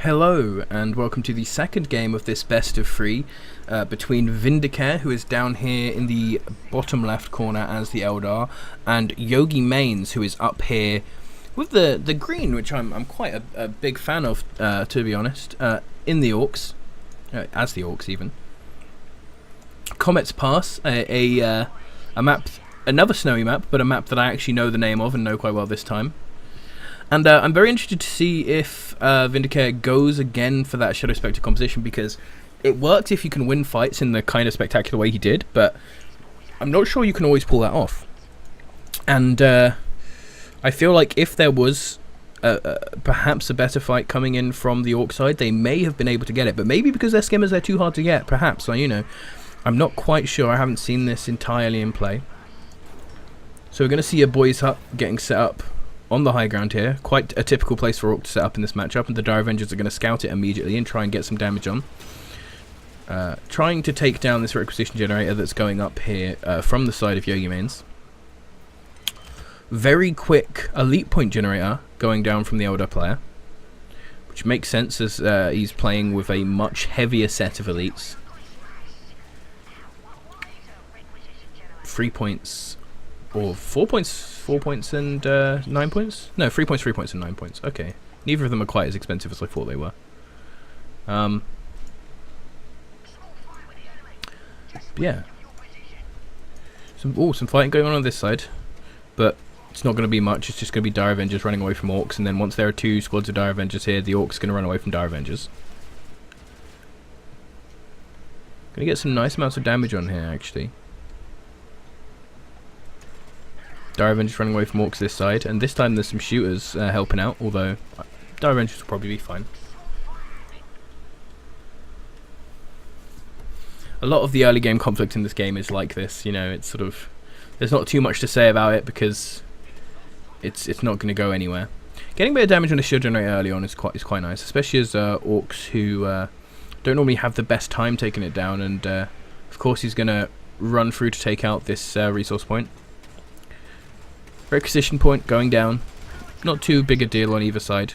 Hello and welcome to the second game of this best of three between Vindicare, who is down here in the bottom left corner as the Eldar, and Yogimanz, who is up here with the green, which I'm quite a big fan of, to be honest, in the Orcs, as the Orcs even. Comet's Pass, a map, another snowy map, but a map that I actually know the name of and know quite well this time. And I'm very interested to see if Vindicare goes again for that Shadow Spectre composition, because it works if you can win fights in the kind of spectacular way he did, but I'm not sure you can always pull that off. And I feel like if there was perhaps a better fight coming in from the Orc side, they may have been able to get it, but maybe because they're skimmers they're too hard to get, perhaps. So, you know, I'm not quite sure. I haven't seen this entirely in play. So we're going to see a boys hut getting set up on the high ground here. Quite a typical place for Orc to set up in this matchup, and the DoW Avengers are going to scout it immediately and try and get some damage on. Trying to take down this requisition generator that's going up here from the side of Yogimanz. Very quick elite point generator going down from the Eldar player, which makes sense as he's playing with a much heavier set of elites. 3 points, or 4 points. 4 points and 9 points? No, 3 points, 3 points and 9 points. Okay. Neither of them are quite as expensive as I thought they were. Yeah. Some fighting going on this side. But it's not going to be much. It's just going to be DoW Avengers running away from Orcs. And then once there are two squads of DoW Avengers here, the Orcs are going to run away from DoW Avengers. Going to get some nice amounts of damage on here, actually. DoW Avengers running away from Orcs this side, and this time there's some shooters helping out, although DoW Avengers will probably be fine. A lot of the early game conflict in this game is like this, you know, it's sort of, there's not too much to say about it because it's not going to go anywhere. Getting a bit of damage on the shield generator early on is quite nice, especially as Orcs who don't normally have the best time taking it down, and of course he's going to run through to take out this resource point. Requisition point going down. Not too big a deal on either side.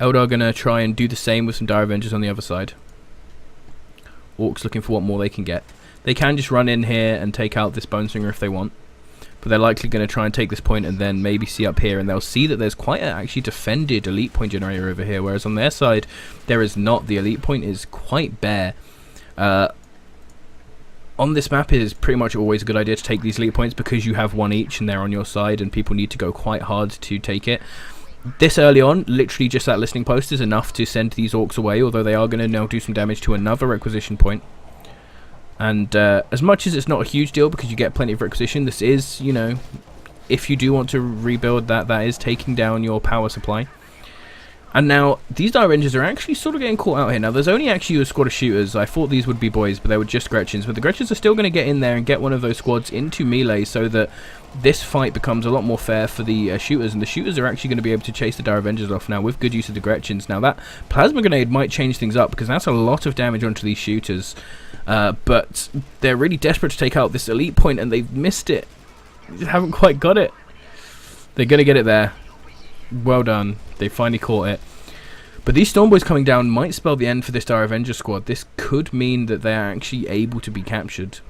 Eldar going to try and do the same with some DoW Avengers on the other side. Orcs looking for what more they can get. They can just run in here and take out this Bone Swinger if they want, but they're likely going to try and take this point and then maybe see up here, and they'll see that there's quite an actually defended elite point generator over here, whereas on their side there is not. The elite point is quite bare. On this map, it is pretty much always a good idea to take these elite points because you have one each and they're on your side and people need to go quite hard to take it. This early on, literally just that listening post is enough to send these Orcs away, although they are going to now do some damage to another requisition point. And as much as it's not a huge deal because you get plenty of requisition, this is, you know, if you do want to rebuild that, that is taking down your power supply. And now, these DoW Avengers are actually sort of getting caught out here. Now, there's only actually a squad of shooters. I thought these would be boys, but they were just Gretchens. But the Gretchens are still going to get in there and get one of those squads into melee so that this fight becomes a lot more fair for the shooters. And the shooters are actually going to be able to chase the DoW Avengers off now with good use of the Gretchens. Now, that Plasma Grenade might change things up because that's a lot of damage onto these shooters. But they're really desperate to take out this elite point, and they've missed it. They haven't quite got it. They're going to get it there. Well done. They finally caught it. But these Stormboys coming down might spell the end for this DoW Avenger squad. This could mean that they're actually able to be captured.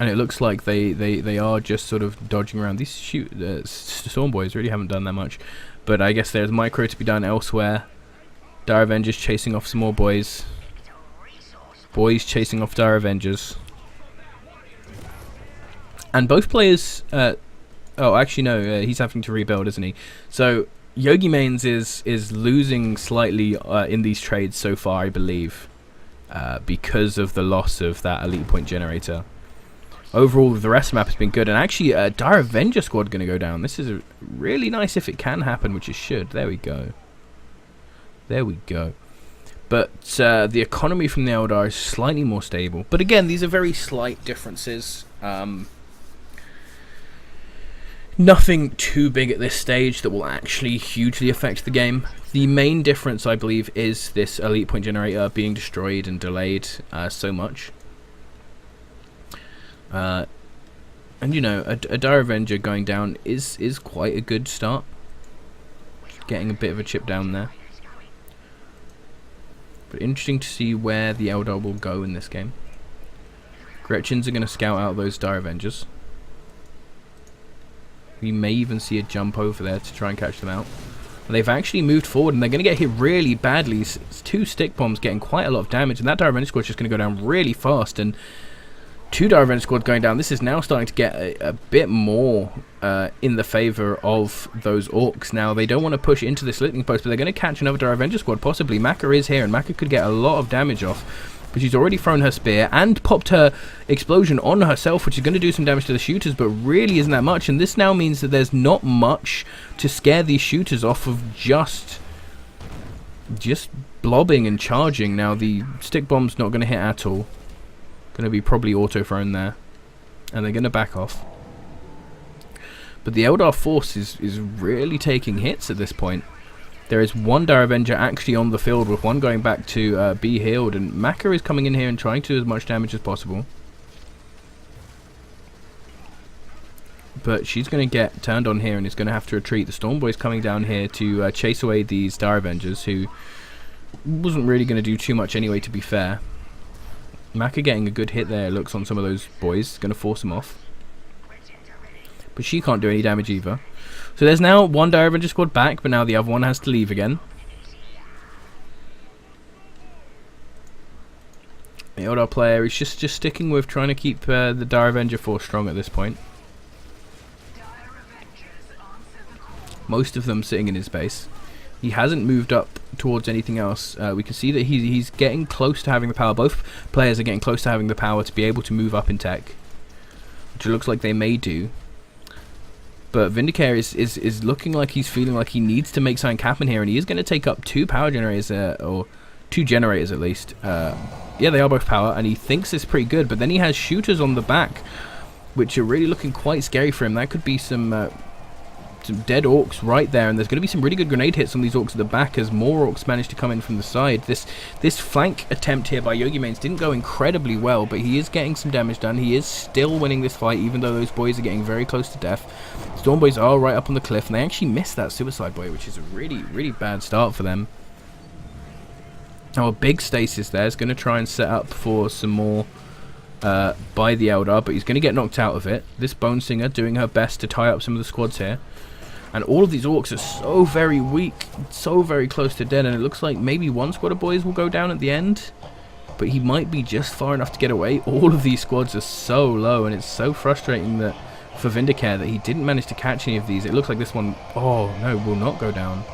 And it looks like they are just sort of dodging around. These Stormboys really haven't done that much. But I guess there's micro to be done elsewhere. DoW Avengers chasing off some more boys. Boys chasing off DoW Avengers. And both players... oh, actually no, he's having to rebuild, isn't he? So Yogimanz is losing slightly in these trades so far, I believe, because of the loss of that elite point generator. Overall, the rest of the map has been good, and actually a DoW Avenger squad going to go down. This is really nice if it can happen, which it should. There we go. There we go. But the economy from the Eldar is slightly more stable. But again, these are very slight differences. Nothing too big at this stage that will actually hugely affect the game. The main difference, I believe, is this elite point generator being destroyed and delayed so much. And you know, a DoW Avenger going down is quite a good start. getting a bit of a chip down there. But interesting to see where the Eldar will go in this game. Gretchens are going to scout out those Dire Avengers. We may even see a jump over there to try and catch them out. They've actually moved forward, and they're going to get hit really badly. It's 2 stick bombs getting quite a lot of damage, and that Dire Avenger squad is just going to go down really fast. And 2 Dire Avenger squad going down. This is now starting to get a bit more in the favour of those Orcs. Now, they don't want to push into this listening post, but they're going to catch another Dire Avenger squad, possibly. Maka is here, and Maka could get a lot of damage off. But she's already thrown her spear and popped her explosion on herself, which is going to do some damage to the shooters, but really isn't that much. And this now means that there's not much to scare these shooters off of just blobbing and charging. Now, the stick bomb's not going to hit at all. Going to be probably auto-thrown there. And they're going to back off. But the Eldar force is really taking hits at this point. There is 1 Dire Avenger actually on the field, with 1 going back to be healed, and Maka is coming in here and trying to do as much damage as possible. But she's going to get turned on here and is going to have to retreat. The Storm Boy's coming down here to chase away these Dire Avengers, who wasn't really going to do too much anyway, to be fair. Maka getting a good hit there, it looks, on some of those boys. Going to force them off. But she can't do any damage either. So there's now 1 Dire Avenger squad back, but now the other one has to leave again. The Eldar player is just sticking with trying to keep the Dire Avenger force strong at this point. Most of them sitting in his base. He hasn't moved up towards anything else. We can see that he's getting close to having the power. Both players are getting close to having the power to be able to move up in tech, which it looks like they may do. But Vindicare is looking like he's feeling like he needs to make something happen here, and he is going to take up 2 power generators, or 2 generators at least. Yeah, they are both power, and he thinks it's pretty good, but then he has shooters on the back, which are really looking quite scary for him. That could be some dead Orcs right there, and there's going to be some really good grenade hits on these Orcs at the back as more Orcs manage to come in from the side. This flank attempt here by Yogimanz didn't go incredibly well, but he is getting some damage done. He is still winning this fight, even though those boys are getting very close to death. Storm Boys are right up on the cliff, and they actually missed that Suicide Boy, which is a really, really bad start for them. Now, a big stasis there is going to try and set up for some more by the Eldar, but he's going to get knocked out of it. This Bone Singer doing her best to tie up some of the squads here. And all of these Orcs are so very weak, so very close to dead, and it looks like maybe 1 squad of boys will go down at the end. But he might be just far enough to get away. All of these squads are so low, and it's so frustrating that for Vindicare that he didn't manage to catch any of these. It looks like this one, oh no, will not go down.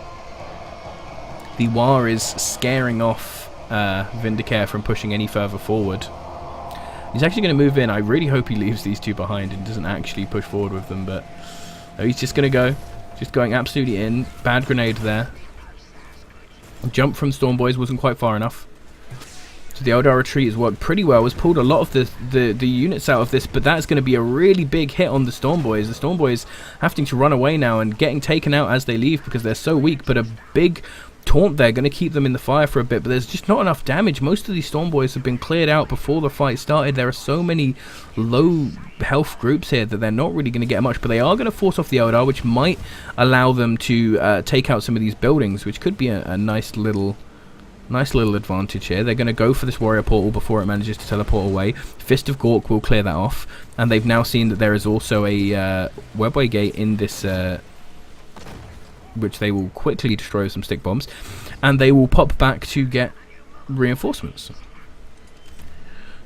The War is scaring off Vindicare from pushing any further forward. He's actually going to move in. I really hope he leaves these 2 behind and doesn't actually push forward with them, but no, he's just going to go. Just going absolutely in. Bad grenade there. Jump from Storm Boys wasn't quite far enough. So the Eldar retreat has worked pretty well. Has pulled a lot of the units out of this, but that's going to be a really big hit on the Storm Boys. The Storm Boys having to run away now and getting taken out as they leave because they're so weak, but a big taunt there going to keep them in the fire for a bit, but there's just not enough damage. Most of these Storm Boys have been cleared out before the fight started. There are so many low health groups here that they're not really going to get much, but they are going to force off the Eldar, which might allow them to take out some of these buildings, which could be a nice little advantage here. They're going to go for this warrior portal before it manages to teleport away. Fist of Gork will clear that off, and they've now seen that there is also a webway gate in this which they will quickly destroy with some stick bombs, and they will pop back to get reinforcements.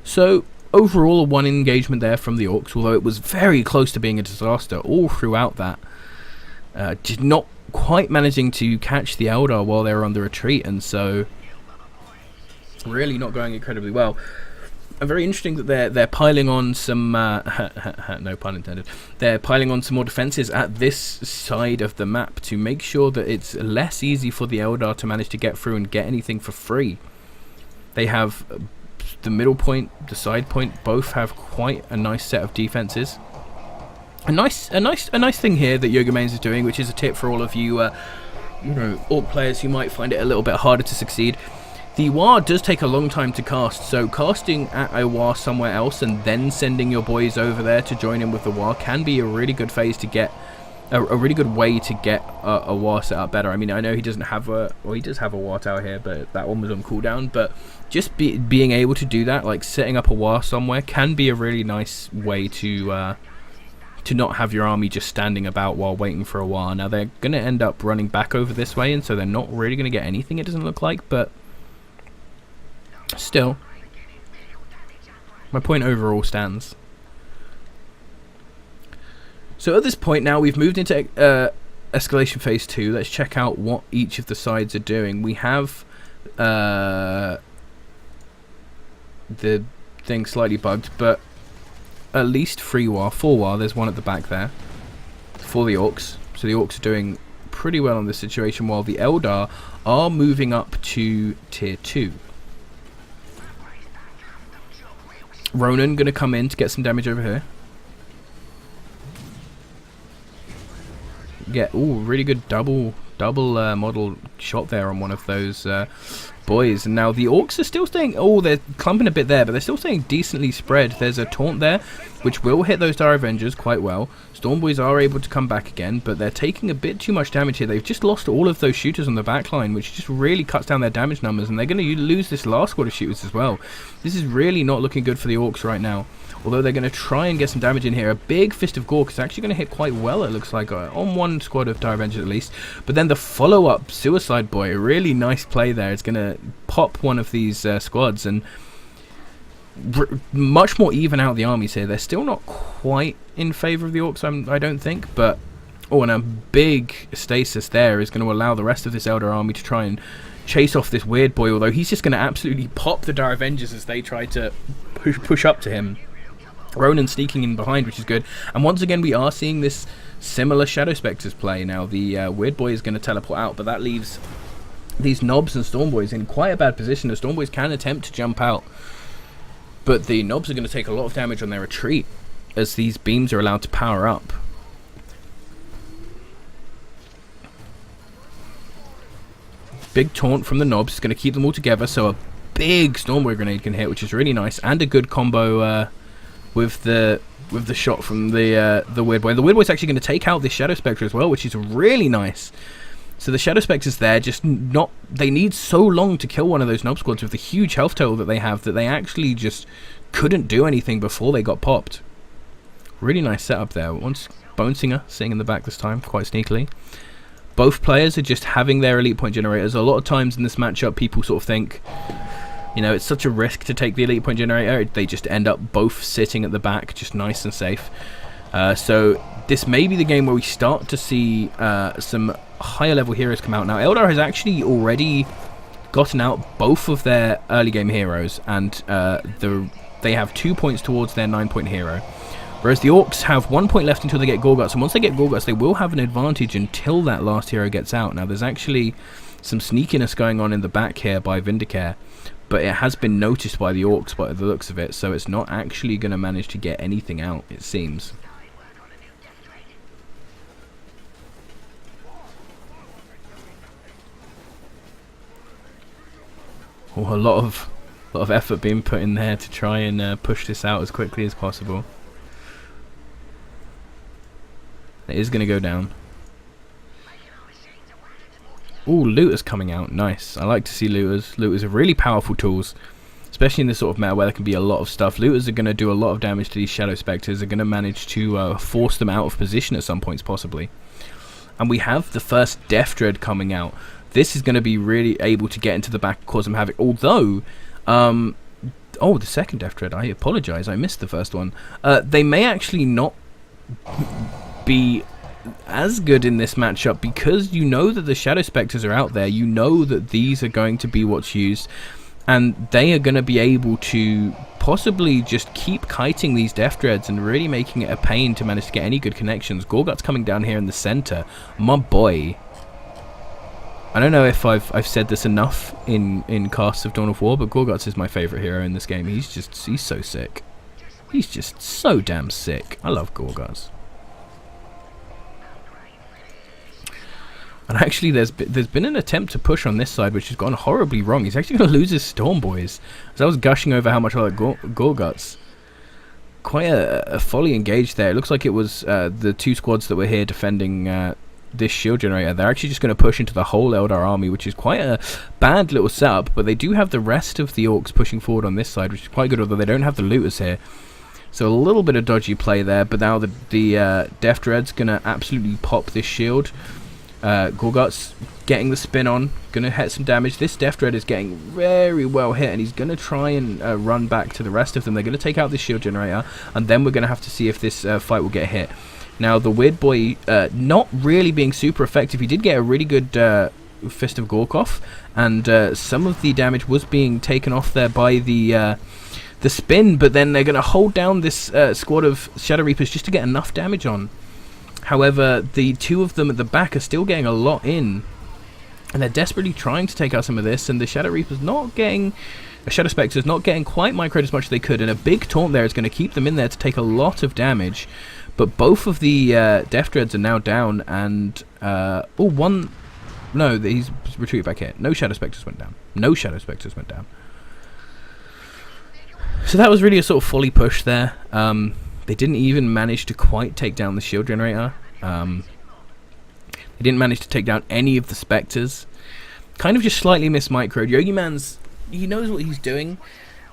So overall, 1 engagement there from the Orcs, although it was very close to being a disaster all throughout that. Just not quite managing to catch the Eldar while they were on the retreat, and so really not going incredibly well. And very interesting that they're piling on some no pun intended. They're piling on some more defenses at this side of the map to make sure that it's less easy for the Eldar to manage to get through and get anything for free. They have the middle point, the side point, both have quite a nice set of defenses. A nice thing here that Yogimanz is doing, which is a tip for all of you, Orc players who might find it a little bit harder to succeed. The War does take a long time to cast, so casting at a War somewhere else and then sending your boys over there to join in with the War can be a really good phase to get a really good way to get a war set up better. I mean, I know he doesn't have a, well, he does have a war tower here, but that one was on cooldown. But just being able to do that, like setting up a war somewhere, can be a really nice way to not have your army just standing about while waiting for a war. Now they're going to end up running back over this way, and so they're not really going to get anything, it doesn't look like, but still, my point overall stands. So at this point now, we've moved into escalation phase 2. Let's check out what each of the sides are doing. We have the thing slightly bugged, but at least 4 war. There's one at the back there for the Orcs. So the Orcs are doing pretty well in this situation, while the Eldar are moving up to tier 2. Ronan going to come in to get some damage over here. Get really good double model shot there on one of those boys. And now the Orcs are still staying, they're clumping a bit there, but they're still staying decently spread. There's a taunt there which will hit those Dire Avengers quite well. Storm Boys are able to come back again, but they're taking a bit too much damage here. They've just lost all of those shooters on the back line, which just really cuts down their damage numbers, and they're going to lose this last squad of shooters as well. This is really not looking good for the Orcs right now. Although they're going to try and get some damage in here. A big Fist of Gork is actually going to hit quite well, it looks like, on one squad of Dire Avengers at least. But then the follow-up Suicide Boy, a really nice play there. It's going to pop one of these squads and much more even out the armies here. They're still not quite in favour of the Orcs, I don't think. But, and a big stasis there is going to allow the rest of this Elder army to try and chase off this weird boy. Although he's just going to absolutely pop the Dire Avengers as they try to push up to him. Ronan sneaking in behind, which is good. And once again, we are seeing this similar Shadow Spectres play. Now, the Weird Boy is going to teleport out, but that leaves these Knobs and Storm Boys in quite a bad position. The Storm Boys can attempt to jump out, but the Knobs are going to take a lot of damage on their retreat as these beams are allowed to power up. Big taunt from the Knobs is going to keep them all together, so a big Storm Boy grenade can hit, which is really nice, and a good combo with the shot from the Weird Boy. The Weird Boy is actually going to take out this Shadow Spectre as well, which is really nice. So the Shadow Spectre's there, they need so long to kill one of those Knob squads with the huge health total that they have that they actually just couldn't do anything before they got popped. Really nice setup there. Once Bone Singer sitting in the back this time, quite sneakily. Both players are just having their elite point generators. A lot of times in this matchup, people sort of think, you know, it's such a risk to take the elite point generator. They just end up both sitting at the back, just nice and safe. So this may be the game where we start to see some higher level heroes come out. Now, Eldar has actually already gotten out both of their early game heroes, and they have 2 points towards their 9-point hero. Whereas the Orcs have 1 point left until they get Gorguts, and once they get Gorguts, they will have an advantage until that last hero gets out. Now, there's actually some sneakiness going on in the back here by Vindicare, but it has been noticed by the Orcs by the looks of it, so it's not actually going to manage to get anything out, it seems. A lot of effort being put in there to try and push this out as quickly as possible. It is going to go down. Ooh, looters coming out. Nice. I like to see looters. Looters are really powerful tools, especially in this sort of meta where there can be a lot of stuff. Looters are going to do a lot of damage to these Shadow Spectres. They're going to manage to force them out of position at some points, possibly. And we have the first Death Dread coming out. This is going to be really able to get into the back and cause some havoc. Although, the second Death Dread, I apologise, I missed the first one. They may actually not be as good in this matchup, because you know that the Shadow Spectres are out there. You know that these are going to be what's used, and they are going to be able to possibly just keep kiting these Death Dreads and really making it a pain to manage to get any good connections. Gorgut's coming down here in the center. My boy. I don't know if I've said this enough in casts of Dawn of War, but Gorguts is my favourite hero in this game. He's so sick. He's just so damn sick. I love Gorguts. And actually, there's been an attempt to push on this side, which has gone horribly wrong. He's actually going to lose his Storm Boys. As I was gushing over how much I like Gorguts, quite a fully engaged there. It looks like it was the two squads that were here defending this shield generator. They're actually just going to push into the whole Eldar army, which is quite a bad little setup, but they do have the rest of the orcs pushing forward on this side, which is quite good, although they don't have the looters here. So a little bit of dodgy play there, but now the Death Dread's going to absolutely pop this shield. Gorgut's getting the spin on, going to hit some damage. This Death Dread is getting very well hit, and he's going to try and run back to the rest of them. They're going to take out this shield generator, and then we're going to have to see if this fight will get hit. Now, the Weird Boy not really being super effective. He did get a really good Fist of Gorkov, and some of the damage was being taken off there by the spin, but then they're going to hold down this squad of Shadow Reapers just to get enough damage on. However, the two of them at the back are still getting a lot in, and they're desperately trying to take out some of this, and the Shadow Reapers not getting... Shadow Spectres not getting quite microed as much as they could, and a big taunt there is going to keep them in there to take a lot of damage. But both of the Death Dreads are now down, and... one... No, he's retreated back here. No Shadow Spectres went down. No Shadow Spectres went down. So that was really a sort of fully push there. They didn't even manage to quite take down the shield generator. They didn't manage to take down any of the Spectres. Kind of just slightly missmicroed. Yogimanz, he knows what he's doing,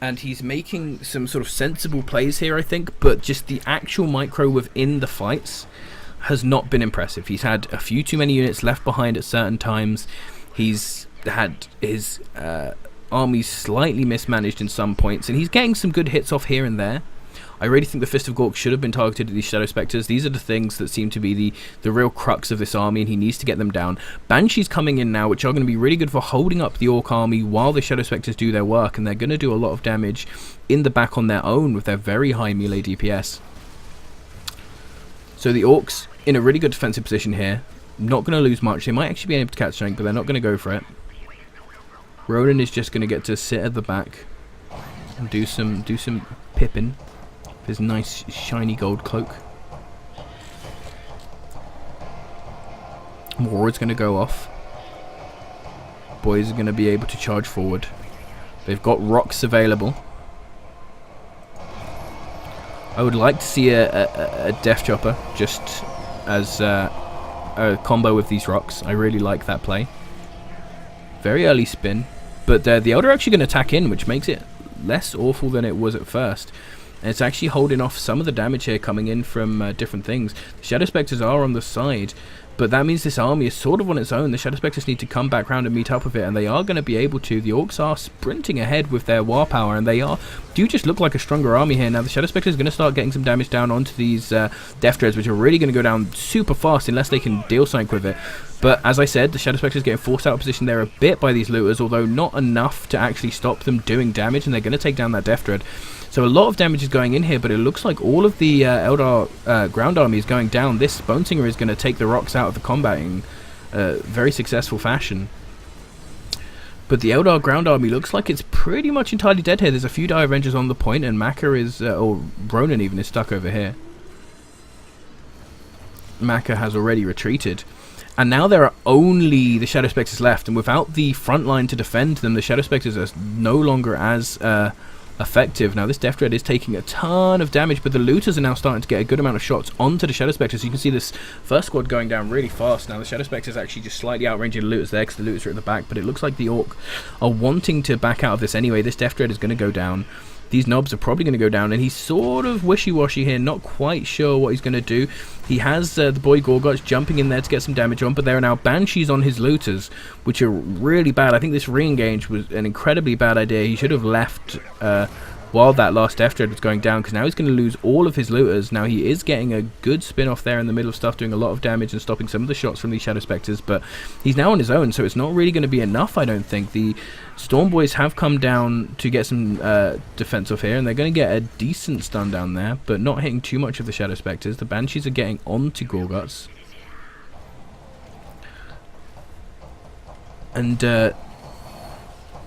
and he's making some sort of sensible plays here, I think, but just the actual micro within the fights has not been impressive. He's had a few too many units left behind at certain times. He's had his army slightly mismanaged in some points, and he's getting some good hits off here and there. I really think the Fist of Gork should have been targeted at these Shadow Spectres. These are the things that seem to be the real crux of this army, and he needs to get them down. Banshees coming in now, which are going to be really good for holding up the Orc army while the Shadow Spectres do their work, and they're going to do a lot of damage in the back on their own with their very high melee DPS. So the Orcs in a really good defensive position here. Not going to lose much. They might actually be able to catch strength, but they're not going to go for it. Ronan is just going to get to sit at the back and do some pipping. His nice shiny gold cloak. War is going to go off. Boys are going to be able to charge forward. They've got rocks available. I would like to see a Death Chopper just as a combo with these rocks. I really like that play. Very early spin. But the Eldar are actually going to attack in, which makes it less awful than it was at first. And it's actually holding off some of the damage here coming in from different things. The Shadow Spectres are on the side, but that means this army is sort of on its own. The Shadow Spectres need to come back round and meet up with it, and they are going to be able to. The Orcs are sprinting ahead with their war power, and they do just look like a stronger army here. Now the Shadow Spectres are going to start getting some damage down onto these Death Dreads, which are really going to go down super fast unless they can deal something with it. But as I said, the Shadow Spectres getting forced out of position there a bit by these looters, although not enough to actually stop them doing damage, and they're going to take down that Death Dread. So a lot of damage is going in here, but it looks like all of the Eldar ground army is going down. This Bonesinger is going to take the rocks out of the combat in very successful fashion. But the Eldar ground army looks like it's pretty much entirely dead here. There's a few Dire Avengers on the point, and Maka is, or Ronan even, is stuck over here. Maka has already retreated. And now there are only the Shadow Spectres left, and without the front line to defend them, the Shadow Spectres are no longer as effective. Now this Death Dread is taking a ton of damage, but the looters are now starting to get a good amount of shots onto the Shadow Spectres. You can see this first squad going down really fast. Now the Shadow Spectres actually just slightly outranging the looters there because the looters are at the back, but it looks like the Orc are wanting to back out of this anyway. This Death Dread is going to go down. These knobs are probably going to go down, and he's sort of wishy-washy here, not quite sure what he's going to do. He has the boy Gorguts jumping in there to get some damage on, but there are now Banshees on his looters, which are really bad. I think this re-engage was an incredibly bad idea. He should have left while that last Death Dread was going down, because now he's going to lose all of his looters. Now he is getting a good spin-off there in the middle of stuff, doing a lot of damage and stopping some of the shots from these Shadow Spectres, but he's now on his own, so it's not really going to be enough, I don't think. The Storm Boys have come down to get some defense off here, and they're going to get a decent stun down there, but not hitting too much of the Shadow Spectres. The Banshees are getting onto Gorguts. And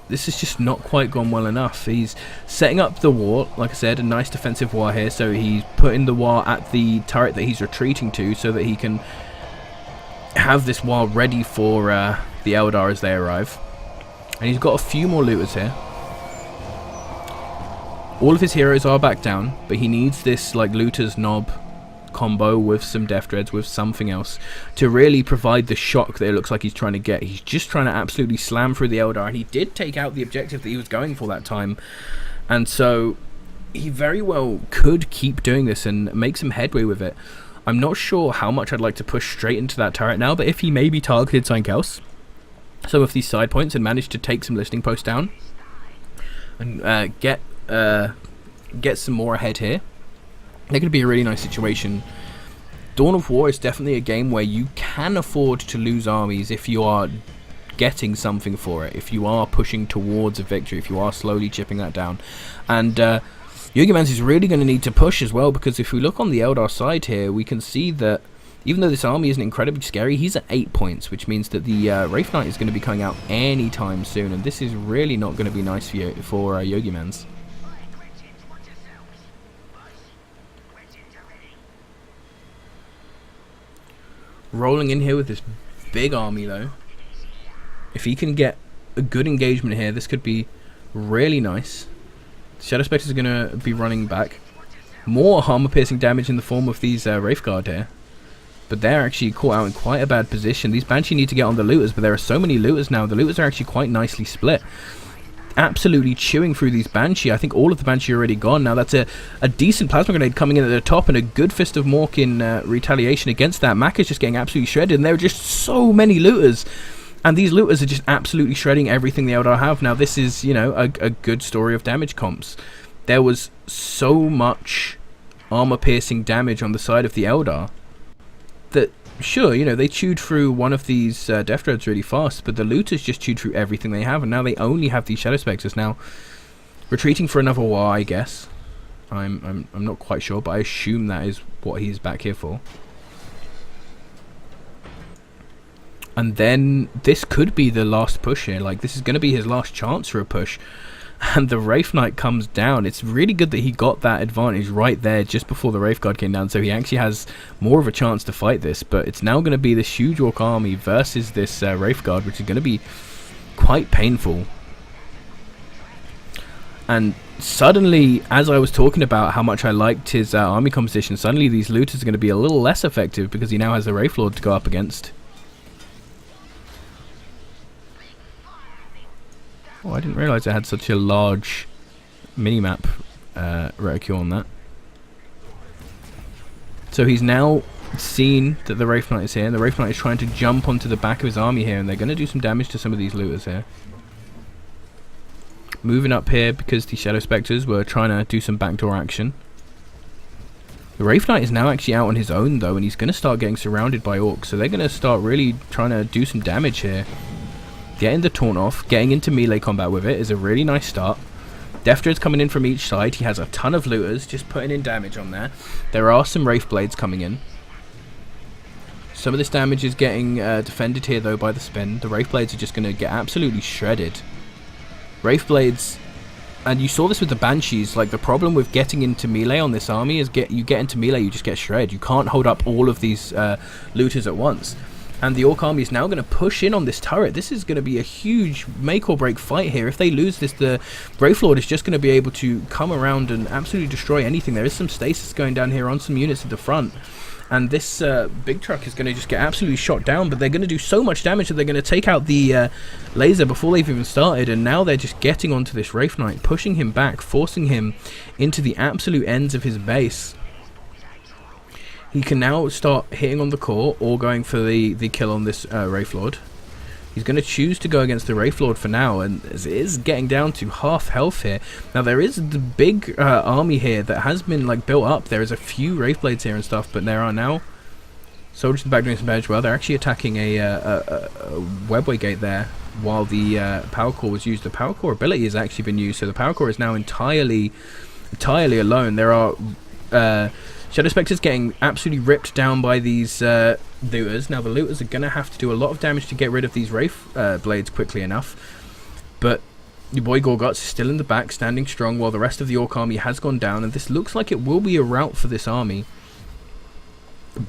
this has just not quite gone well enough. He's setting up the wall, like I said, a nice defensive wall here, so he's putting the wall at the turret that he's retreating to so that he can have this wall ready for the Eldar as they arrive. And he's got a few more looters here. All of his heroes are back down, but he needs this like Looter's Knob combo with some Death Dreads, with something else, to really provide the shock that it looks like he's trying to get. He's just trying to absolutely slam through the Eldar, and he did take out the objective that he was going for that time. And so he very well could keep doing this and make some headway with it. I'm not sure how much I'd like to push straight into that turret now, but if he maybe targeted something else, some of these side points, and managed to take some listening posts down and get some more ahead here, that could be a really nice situation. Dawn of War is definitely a game where you can afford to lose armies if you are getting something for it, if you are pushing towards a victory, if you are slowly chipping that down. And Yogimanz is really going to need to push as well, because if we look on the Eldar side here, we can see that even though this army isn't incredibly scary, he's at 8 points, which means that the Wraith Knight is going to be coming out anytime soon, and this is really not going to be nice for Yogimanz. Rolling in here with this big army though. If he can get a good engagement here, this could be really nice. Shadow Spectres are going to be running back. More armor-piercing damage in the form of these Wraith Guard here. But they're actually caught out in quite a bad position. These Banshee need to get on the Looters, but there are so many Looters now. The Looters are actually quite nicely split. Absolutely chewing through these Banshee. I think all of the Banshee are already gone. Now that's a decent Plasma Grenade coming in at the top, and a good Fist of Mork in retaliation against that. Mac is just getting absolutely shredded, and there are just so many Looters. And these Looters are just absolutely shredding everything the Eldar have. Now this is, you know, a good story of damage comps. There was so much armor-piercing damage on the side of the Eldar that, sure, you know, they chewed through one of these Death Dreads really fast, but the Looters just chewed through everything they have, and now they only have these Shadow Spectres. Now, retreating for another war, I guess. I'm not quite sure, but I assume that is what he's back here for. And then this could be the last push here. Like, this is going to be his last chance for a push. And the Wraith Knight comes down. It's really good that he got that advantage right there just before the Wraith Guard came down, so he actually has more of a chance to fight this. But it's now going to be this huge Orc army versus this Wraith Guard, which is going to be quite painful. And suddenly, as I was talking about how much I liked his army composition, suddenly these Looters are going to be a little less effective because he now has the Wraith Lord to go up against. Oh, I didn't realise I had such a large minimap reticule on that. So he's now seen that the Wraith Knight is here, and the Wraith Knight is trying to jump onto the back of his army here, and they're going to do some damage to some of these Looters here. Moving up here because the Shadow Spectres were trying to do some backdoor action. The Wraith Knight is now actually out on his own though, and he's going to start getting surrounded by Orcs, so they're going to start really trying to do some damage here. Getting the taunt off, getting into melee combat with it is a really nice start. Death Dread's coming in from each side. He has a ton of Looters just putting in damage on there. There are some Wraith Blades coming in. Some of this damage is getting defended here though by the spin. The Wraith Blades are just going to get absolutely shredded. Wraith Blades, and you saw this with the Banshees, like the problem with getting into melee on this army is you get into melee, you just get shredded. You can't hold up all of these Looters at once. And the Orc army is now going to push in on this turret. This is going to be a huge make or break fight here. If they lose this, the Wraith Lord is just going to be able to come around and absolutely destroy anything. There is some stasis going down here on some units at the front. And this big truck is going to just get absolutely shot down. But they're going to do so much damage that they're going to take out the laser before they've even started. And now they're just getting onto this Wraith Knight, pushing him back, forcing him into the absolute ends of his base. He can now start hitting on the core or going for the kill on this Wraith Lord. He's going to choose to go against the Wraith Lord for now, and it is getting down to half health here. Now there is the big army here that has been like built up. There is a few Wraith Blades here and stuff, but there are now soldiers in the back doing some damage. Well, they're actually attacking a webway gate there while the power core was used. The power core ability has actually been used, so the power core is now entirely alone. There are Shadow Spectres getting absolutely ripped down by these Looters. Now the Looters are going to have to do a lot of damage to get rid of these Wraith Blades quickly enough. But your boy Gorguts is still in the back, standing strong, while the rest of the Orc army has gone down. And this looks like it will be a rout for this army.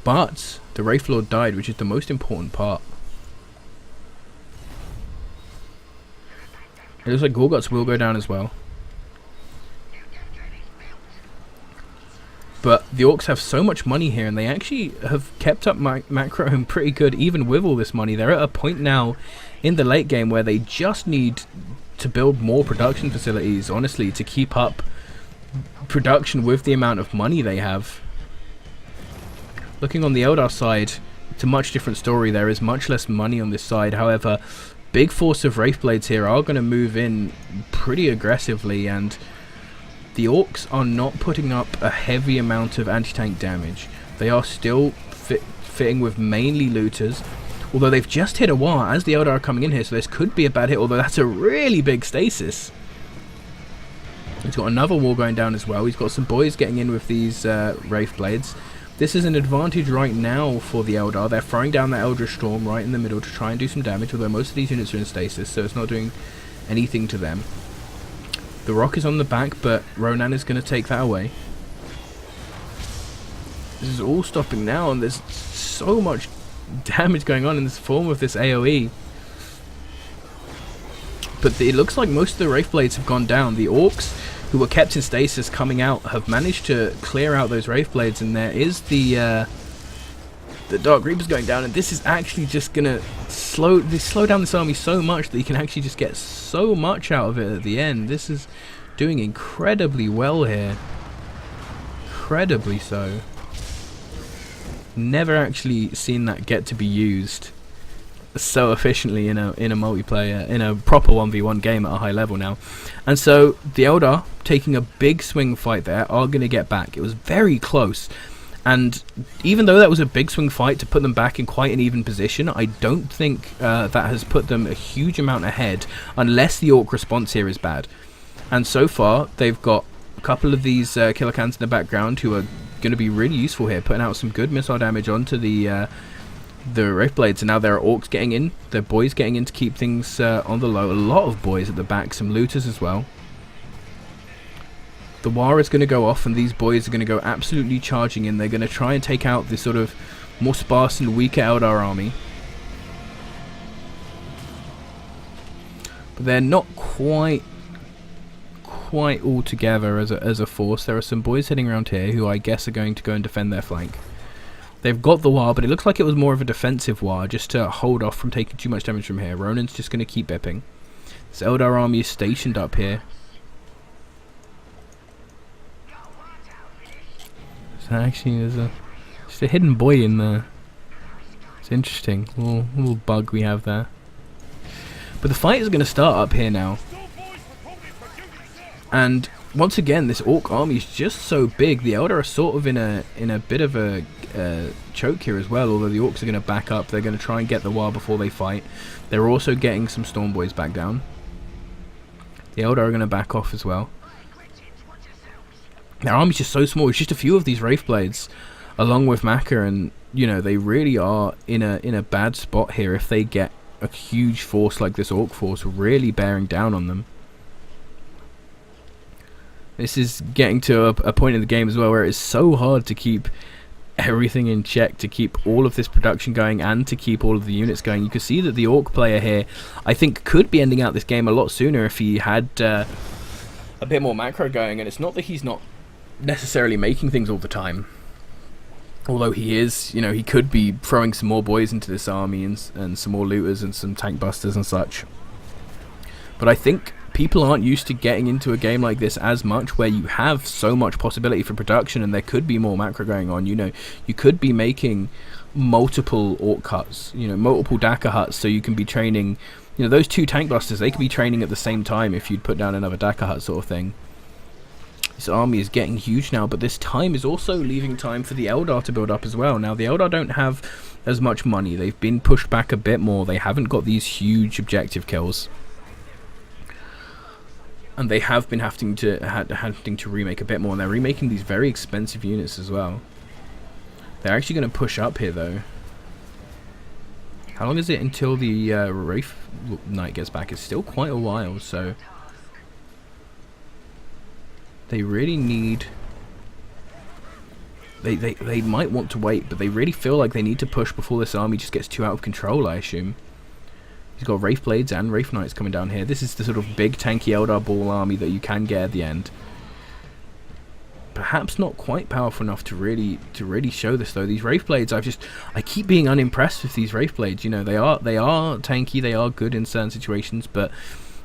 But the Wraith Lord died, which is the most important part. It looks like Gorguts will go down as well. But the Orcs have so much money here, and they actually have kept up macro pretty good even with all this money. They're at a point now in the late game where they just need to build more production facilities, honestly, to keep up production with the amount of money they have. Looking on the Eldar side, it's a much different story. There is much less money on this side. However, big force of Wraithblades here are going to move in pretty aggressively, and the Orcs are not putting up a heavy amount of anti-tank damage. They are still fitting with mainly looters, although they've just hit a wall as the Eldar are coming in here, so this could be a bad hit, although that's a really big stasis. He's got another wall going down as well. He's got some boys getting in with these Wraithblades. This is an advantage right now for the Eldar. They're throwing down that Eldritch Storm right in the middle to try and do some damage, although most of these units are in stasis, so it's not doing anything to them. The Rock is on the back, but Ronan is going to take that away. This is all stopping now, and there's so much damage going on in this form of this AoE. But it looks like most of the Wraithblades have gone down. The Orcs, who were kept in stasis coming out, have managed to clear out those Wraithblades, and there is the Dark Reapers going down, and this is actually just gonna slow down this army so much that you can actually just get so much out of it at the end. This is doing incredibly well here. Incredibly so. Never actually seen that get to be used so efficiently in a multiplayer, in a proper 1v1 game at a high level now. And so the Eldar, taking a big swing fight there, are going to get back. It was very close, and even though that was a big swing fight to put them back in quite an even position, I don't think that has put them a huge amount ahead, unless the Orc response here is bad. And so far they've got a couple of these killer cans in the background who are going to be really useful here, putting out some good missile damage onto the Wraithblades. And now there are Orcs getting in, there are boys getting in to keep things on the low. A lot of boys at the back, some looters as well. The war is going to go off, and these boys are going to go absolutely charging in. They're going to try and take out this sort of more sparse and weaker Eldar army. But they're not quite all together as a force. There are some boys heading around here who I guess are going to go and defend their flank. They've got the war, but it looks like it was more of a defensive war, just to hold off from taking too much damage from here. Ronan's just going to keep bipping. This Eldar army is stationed up here. So actually there's just a hidden boy in there. It's interesting. Little bug we have there. But the fight is going to start up here now. And once again, this Orc army is just so big. The Eldar are sort of in a bit of a choke here as well. Although the Orcs are going to back up, they're going to try and get the war before they fight. They're also getting some Storm Boys back down. The Eldar are going to back off as well. Their army's just so small. It's just a few of these Wraithblades, along with Maka, and you know they really are in a bad spot here if they get a huge force like this Orc force really bearing down on them. This is getting to a point in the game as well where it's so hard to keep everything in check, to keep all of this production going and to keep all of the units going. You can see that the Orc player here, I think, could be ending out this game a lot sooner if he had a bit more macro going. And it's not that he's not necessarily making things all the time, although he is, you know, he could be throwing some more boys into this army and some more looters and some tank busters and such. But I think people aren't used to getting into a game like this as much, where you have so much possibility for production and there could be more macro going on. You know, you could be making multiple Orc huts, you know, multiple Daka huts, so you can be training, you know, those two tank busters, they could be training at the same time if you'd put down another Daka hut sort of thing. This army is getting huge now, but this time is also leaving time for the Eldar to build up as well. Now, the Eldar don't have as much money. They've been pushed back a bit more. They haven't got these huge objective kills. And they have been having to remake a bit more. And they're remaking these very expensive units as well. They're actually going to push up here, though. How long is it until the Wraith Knight gets back? It's still quite a while, so they really need... They might want to wait, but they really feel like they need to push before this army just gets too out of control, I assume. He's got Wraithblades and Wraith Knights coming down here. This is the sort of big tanky Eldar ball army that you can get at the end. perhaps not quite powerful enough to really show this though. These Wraith Blades, I keep being unimpressed with these Wraith Blades. You know, they are tanky, they are good in certain situations, but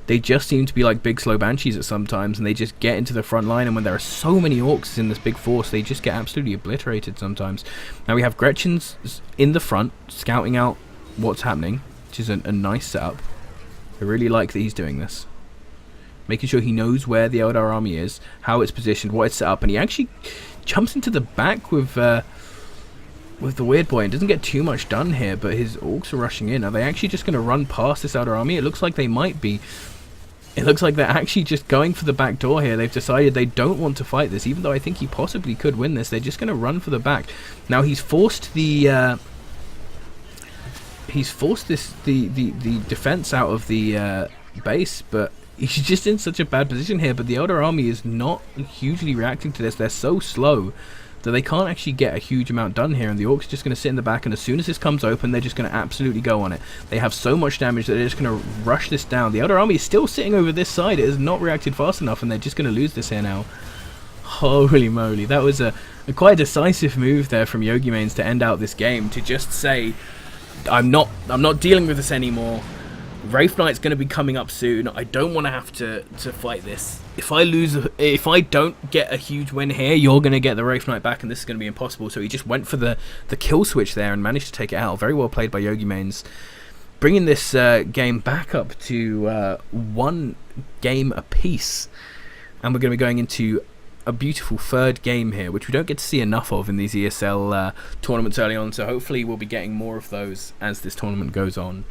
they just seem to be like big slow banshees at sometimes, and they just get into the front line, and when there are so many orcs in this big force, they just get absolutely obliterated sometimes. Now we have Gretchen's in the front scouting out what's happening, which is a nice setup. I really like that he's doing this, making sure he knows where the Eldar army is, how it's positioned, what it's set up, and he actually jumps into the back with the Weird Boy and doesn't get too much done here, but his orcs are rushing in. Are they actually just going to run past this Eldar army? It looks like they might be. It looks like they're actually just going for the back door here. They've decided they don't want to fight this, even though I think he possibly could win this. They're just going to run for the back. Now he's forced the defense out of the base, but he's just in such a bad position here. But the Eldar army is not hugely reacting to this. They're so slow that they can't actually get a huge amount done here, and the orcs are just going to sit in the back, and as soon as this comes open, they're just going to absolutely go on it. They have so much damage that they're just going to rush this down. The Eldar army is still sitting over this side. It has not reacted fast enough, and they're just going to lose this here now. Holy moly, that was a quite decisive move there from Yogimanz to end out this game, to just say, I'm not dealing with this anymore. Wraith Knight's going to be coming up soon. I don't want to have to fight this. If I don't get a huge win here, you're going to get the Wraith Knight back, and this is going to be impossible. So he just went for the kill switch there and managed to take it out. Very well played by Yogimanz, bringing this game back up to 1 game apiece. And we're going to be going into a beautiful third game here, which we don't get to see enough of in these ESL tournaments early on. So hopefully we'll be getting more of those as this tournament goes on.